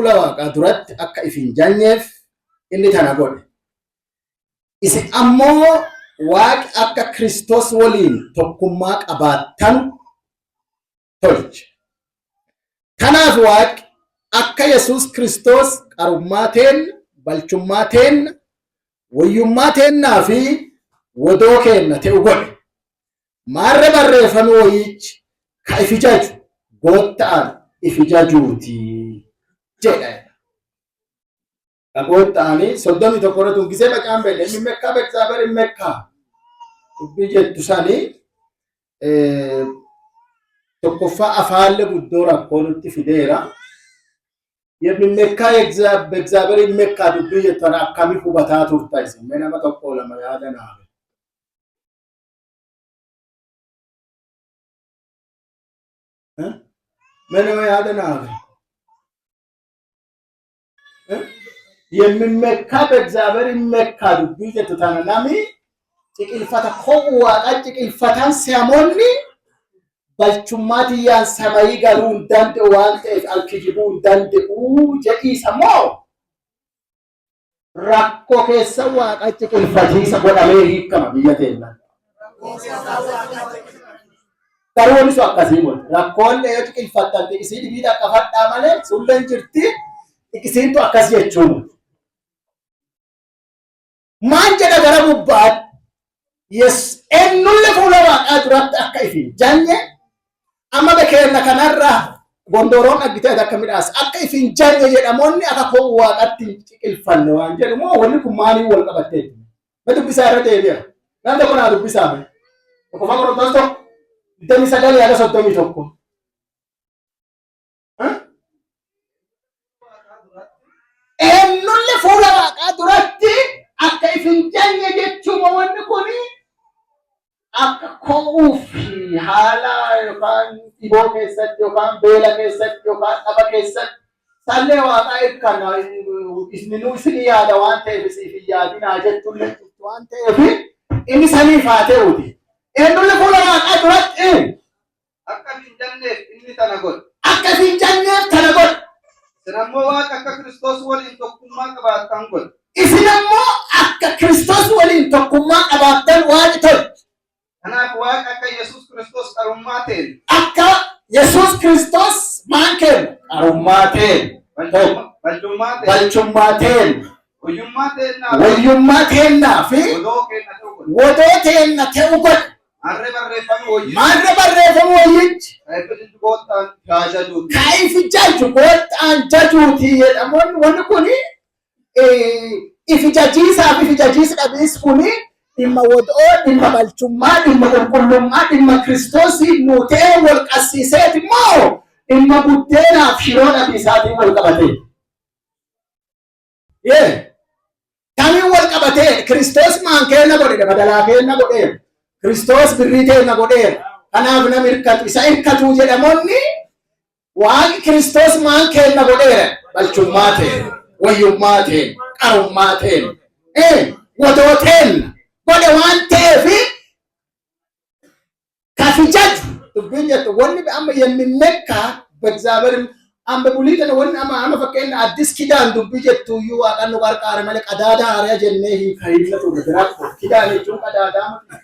fuula Waaqaa duratti akka ifin janyeef inni tana godhe. Isin ammoo Waaqi akka Kiristoos waliin tokkummaa qabaattan tolche. Kanaaf Waaqi akka Yesuus Kiristoos qarummaateen, balchummaateen, wayyummaateennaa fi wodoo keenna ta'u godhe. Maarra barreeffame wayichi ka ifijaju goottaan ifijajuuti jedha. Goottaan soddomii tokkorra tungisee baqaan beelle inni mekkaa beeksaa hin mekkaa dubbii jettu sanii tokkoffaa afaalle guddoo rakkoo nutti fideera. Yemmekkaa beeksaa hin mekkaa dubbii jettu akkami hubataa turta isin mee nama tokko lama yaada naabe. Menama yaada naabe. Yemmekkaa beeksaa hin mekkaa dubbii jettu tana nami ciqilfata ko'uu waaqa ciqilfatan siyamoonni balchummaatiin samayii galuu hin danda'u waan ta'eef alkijibuu hin danda'u jedhiisa moo rakkoo keessa waaqa ciqilfatiisa godhamee hiikama biyya teenya. Garuu wanni sun akkasii mul rakkoon yoo ciqilfattan xiqisii dhibii dhaqqafadhaa malee sulleen jirti xiqisiintu akkas jechuun. Maan jedha gara gubbaatti yes eenyullee fuula waaqaa duratti akka ifin janye amma beekeenna kanarraa gondoroon aggitee akka midhaas akka ifin janye jedhamoonni akka koo waaqatti ciqilfanne waan jedhu moo wanni kun maaliin wal qabattee ma dubbisaa irra deebi'a namni kun haa dubbisaa mee tokko faa qorontoos tokko 29 yaada 31 eenyullee fuula waaqaa duratti akka ifin janye jechuun wanni kuni akka ko'uuf haala yookaan dhiboo keessatti yookaan beela keessatti yookaan dhaba keessatti sallee waaqaa eeggana isninuu isin yaada waan ta'eef isiif hin yaadinaa jechuullee waan ta'eef inni saniif haa ta'uuti. Eenyullee fuula waaqaa duratti akka hin janneef inni tana godhe. Akka hin janneef tana godhe. Isin ammoo waaqa akka Kiristoos waliin tokkummaa qabaattan godhe. Isin ammoo akka Kiristoos waliin tokkummaa qabaattan waaqi tolche. Kanaaf waaqa akka Yesuus Kiristoos qarummaa ta'e. Akka Yesuus Kiristoos maan kenna? Qarummaa ta'e. Balchummaa ta'e. Wayyummaa ta'ennaa fi wodoo ta'enna ta'u godhe. Maarra barreeffamu wayyichi. Kaa'ifi jaju goottaan jajuuti jedhamoonni wanni kuni ifijajiisaa fi ifijajiis dhabiis kuni dhimma wodoo, dhimma balchummaa, dhimma qulqullummaa, dhimma Kiristoosii nuutee wal qabsiiseeti moo dhimma buddeenaaf shiroo dhabiisaatiin wal qabatee. Kamiin wal qabatee Kiristoos maan keenna godhe badalaa keenna godheera. Kiristoos birrii keenna godheera. Kanaaf nama hirkatu isa hirkatuu jedhamoonni waaqi Kiristoos maan keenna godheera. Balchummaa ta'e, wayyummaa ta'e, qarummaa ta'e, wodoo ta'enna godhe waan ta'eef kafijatu dubbiin jettu wanni amma yemmekkaa beegzaaberin amma bulii kana wanni amma fakkeenya addis kidaan dubbii jettu iyyuu waaqan nu qarqaare malee qadaadaa hariya jennee hiikna turre biraatti kidaan jechuun qadaadaa miti.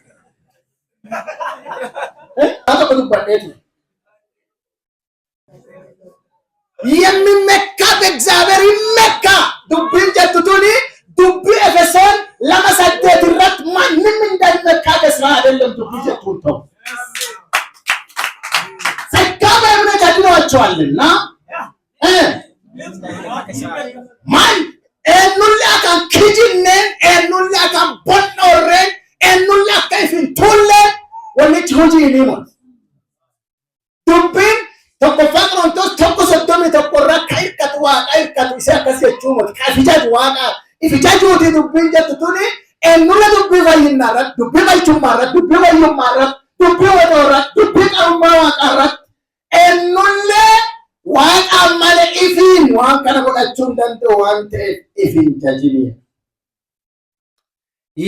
Tokko dubbadheetu. Yemmekkaa beegzaaberin mekkaa dubbiin jettu tuni dubbii Efesoon 2:8 irratti ማንም እንዳይመካደስ አይደለም dubbii jettuun ta'u. ጸጋ በእምነት አድኗቸዋልና ማን eenyullee akkan kijineen eenyullee akkan bonnoorreen eenyullee akka ifin tulleen wannichi hojii ni mul. Dubbiin tokkoffaa Qorontos 1:31 irra akka hirkatu waaqa hirkatu isee akkas jechuu miti ka ifijaju waaqa ifijajuuti dubbiin jettu tuni eenyullee dubbii fayyinaa irratti dubbii balchummaa irratti dubbii wayyummaa irratti dubbii wadoo irratti dubbii qarummaa waaqaa irratti eenyullee waaqaan malee ifiin waan kana godhachuu hin danda'u waan ta'eef ifiin jajiniya.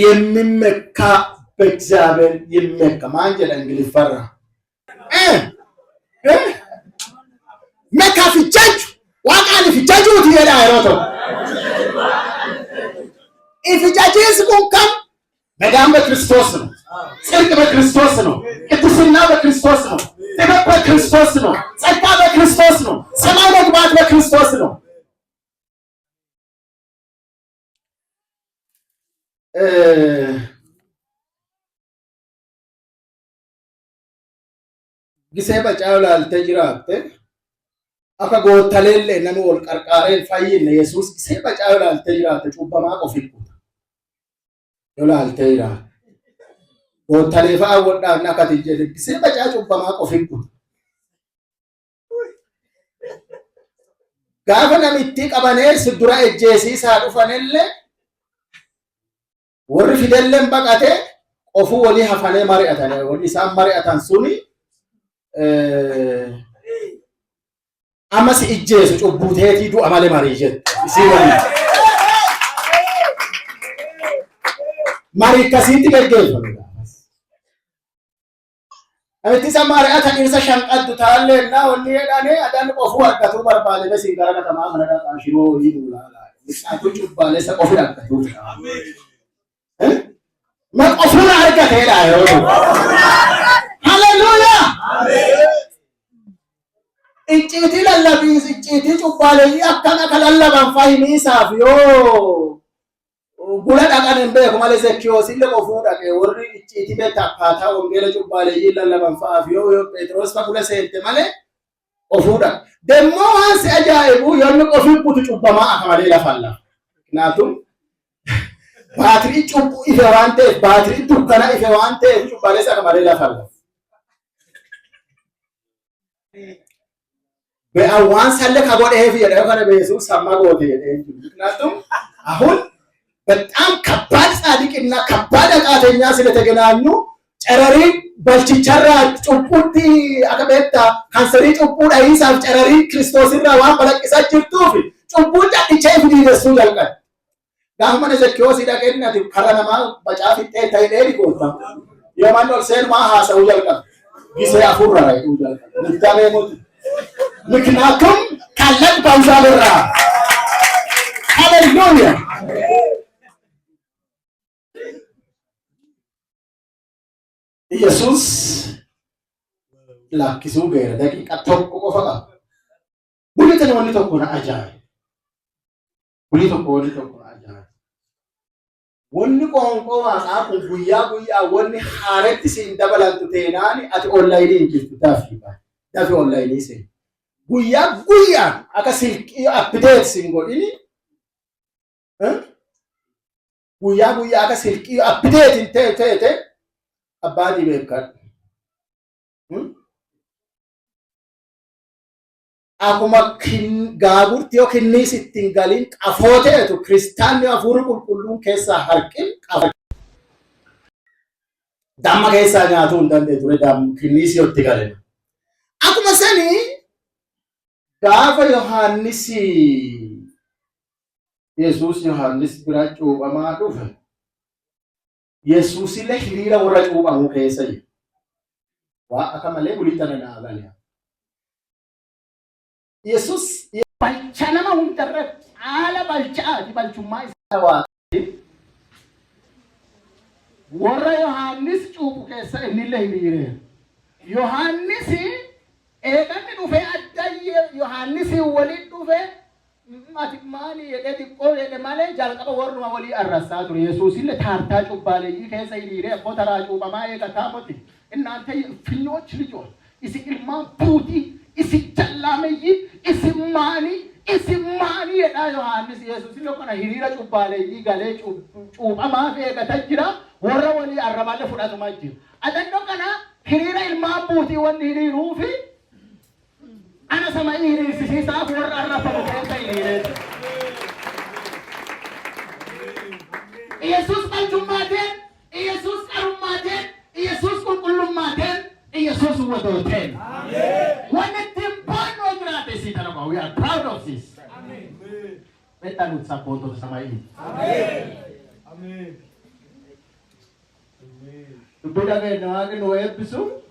Yemmekkaa beegzaabeer yemmekka maan jedha Ingiliffarra. Mekkaa fi jaju waaqaan fi jajuuti tokko. Ifichachiis kun kam? መዳን በክርስቶስ ነው። ጽድቅ በክርስቶስ ነው። ቅድስና በክርስቶስ ነው። ጥበብ በክርስቶስ ነው። ጸጋ በክርስቶስ ነው። ሰማይ መግባት በክርስቶስ ነው። ጊዜ በጫው ላልተጅራተ አከ ጎተሌለ ነሙ ወልቀርቃሬን ፈይነ ኢየሱስ ጊዜ በጫው ላልተጅራተ ጩበማ ቆፊልኩ ላልተይራ ጎተሌፋ ወዳና ከትጀለ ጊዜ በጫው ጩበማ ቆፊልኩ ጋፈ ነሚቲ ቀበኔ ስዱራ እጄሲሳ ዱፈነለ ወር ፊደለን በቃቴ ቆፉ ወሊ ሀፈኔ ማሪአታነ ወሊ ሳም ማሪአታን ሱኒ አማስ እጄሱ ጩቡቴቲ ዱ አማለ ማሪጀት ሲወኒ ማሪ ከሲቲ ገገል አመቲ ሰማሪአታ ኢንሳ ሻንቀዱ ታለና ወኒ ዳኔ አዳን ቆፉ አቀቱ በርባለ በሲንጋራ ከተማ መረዳ ጣንሽሮ ይዱላላ ይሳቱ ጩባለ ሰቆፍ ያቀቱ አሜን መቆፉን አርገት ሄዳዩ ሃሌሉያ አሜን እጪቲ ለለቢስ እጪቲ ጩባለይ አካና ከለለባን ፋይሚሳፍ ዮ ጉላ ዳቃነን በኩ ማለት ዘኪዮ ሲለ ቆፉ ዳቀ ወሪ እጪቲ በታፓታ ወንጌለ ጩባለይ ለለባን ፋፍ ዮ ጴጥሮስ ፈኩለ ሰንተ ማለት ቆፉ ዳ ደሞ ዋንስ አጃይቡ ዮን ቆፉ ቁጥ ጩባማ አካማለ ለፋላ ምክንያቱም ባትሪ ጩቡ ኢፈዋንቴ ባትሪ ዱከና ኢፈዋንቴ ጩባለ አካማለ ለፋላ በአዋን ሳለ ካጎደ ሄፍ የደው ከነ በኢየሱስ ሰማጎት ምክንያቱም አሁን በጣም ከባድ ጻድቅና ከባድ አቃተኛ ስለተገናኙ ጨረሪ በልችቻራ ጩቡቲ አከበታ ካንሰሪ ጩቡ ዳይሳፍ ጨረሪ ክርስቶስራ ዋ በለቅሳችርቱፍ ጩቡ ዳዲቼ ፍዲ ደሱ jalqan ጋሁመነ ዘኪዮስ ዳቀናት ከረናማ በጫፍ ተይደሪ ቆጣ የማንዶል ሰን ማ ሐሰው jalqan ጊዜ አፉራ ላይ jalqan ምታበሞት ምክንያቱም ካለቅ ባውዛ በራ ሃሌሉያ ኢየሱስ ላኪሱ ገረ ደቂቃ ቶቆ ቆፈቃ ሁለተኛ ወንድ ተቆና አጃይ ሁለተኛ ወንድ ተቆና አጃይ ወንድ ቆንቆ ማጻፍ ጉያ ወንድ ሐረት ሲንደበላንቱ ቴናኒ አቲ ኦንላይን እንጂት ዳፊባ ዳፊ ኦንላይን ይሴ ጉያ አካ ሲልቂ አፕዴት ሲንጎዲኒ ጉያ አካ ሲልቂ አፕዴት እንቴ አባዲ በከ አኩማ ጋጉርቲዮ ክኒስ ትንጋሊን ቀፎቴቱ ክርስቲያን ያፉሩ ቁልቁሉን ከሳ ሐርቅን ቀፈ ዳማ ከሳ ጋቱ እንደንደ ዱረ ዳም ክኒስ ይወትጋለ አኩማ ሰኒ ጋፈ ዮሐንስ ኢየሱስ ዮሐንስ ብራጩ በማዱፈ ኢየሱስ ለህሊራ ወራጩ ባሙ ከሰይ ዋ አከመለ ጉሊተና አባለ ኢየሱስ ባልቻለማ ሁንደረ አለ ባልቻ ዲባልቹማ ይሰዋ ወራ ዮሐንስ ጩቡ ከሰይ ለህሊራ ዮሐንስ ኤቀን ዱፈ አዳየ ዮሐንስ ወሊድ ዱፈ ማቲማኒ የደዲቆ የደማለ ጃልቀበ ወርኑ ወሊ አራሳቱ ኢየሱስ ለታርታ ጩባለ ይከሰ ይሊሬ ቦተራ ጩባማ የከታሞት እናንተ ፍኞች ልጆች ኢስልማ ቡቲ ኢስጨላመይ ኢስማኒ የዳ ዮሐንስ ኢየሱስ ለቆና ሂሪራ ጩባለ ይጋለ ጩባማ የከታጅራ ወረ ወሊ አረባለ ፉዳቱ ማጅ አደንዶ ከና ሂሪራ ኢልማ ቡቲ ወን ሂሪሩፊ أنا سمعني ريسي ساف ورا الرفا بكيتا يليرين يسوس الجمعتين يسوس الرماتين يسوس كلماتين يسوس ودوتين ونتمبان وجراتي سيتنا we are proud of this beta lut sapoto samaini amen amen tu beda ke naage no episode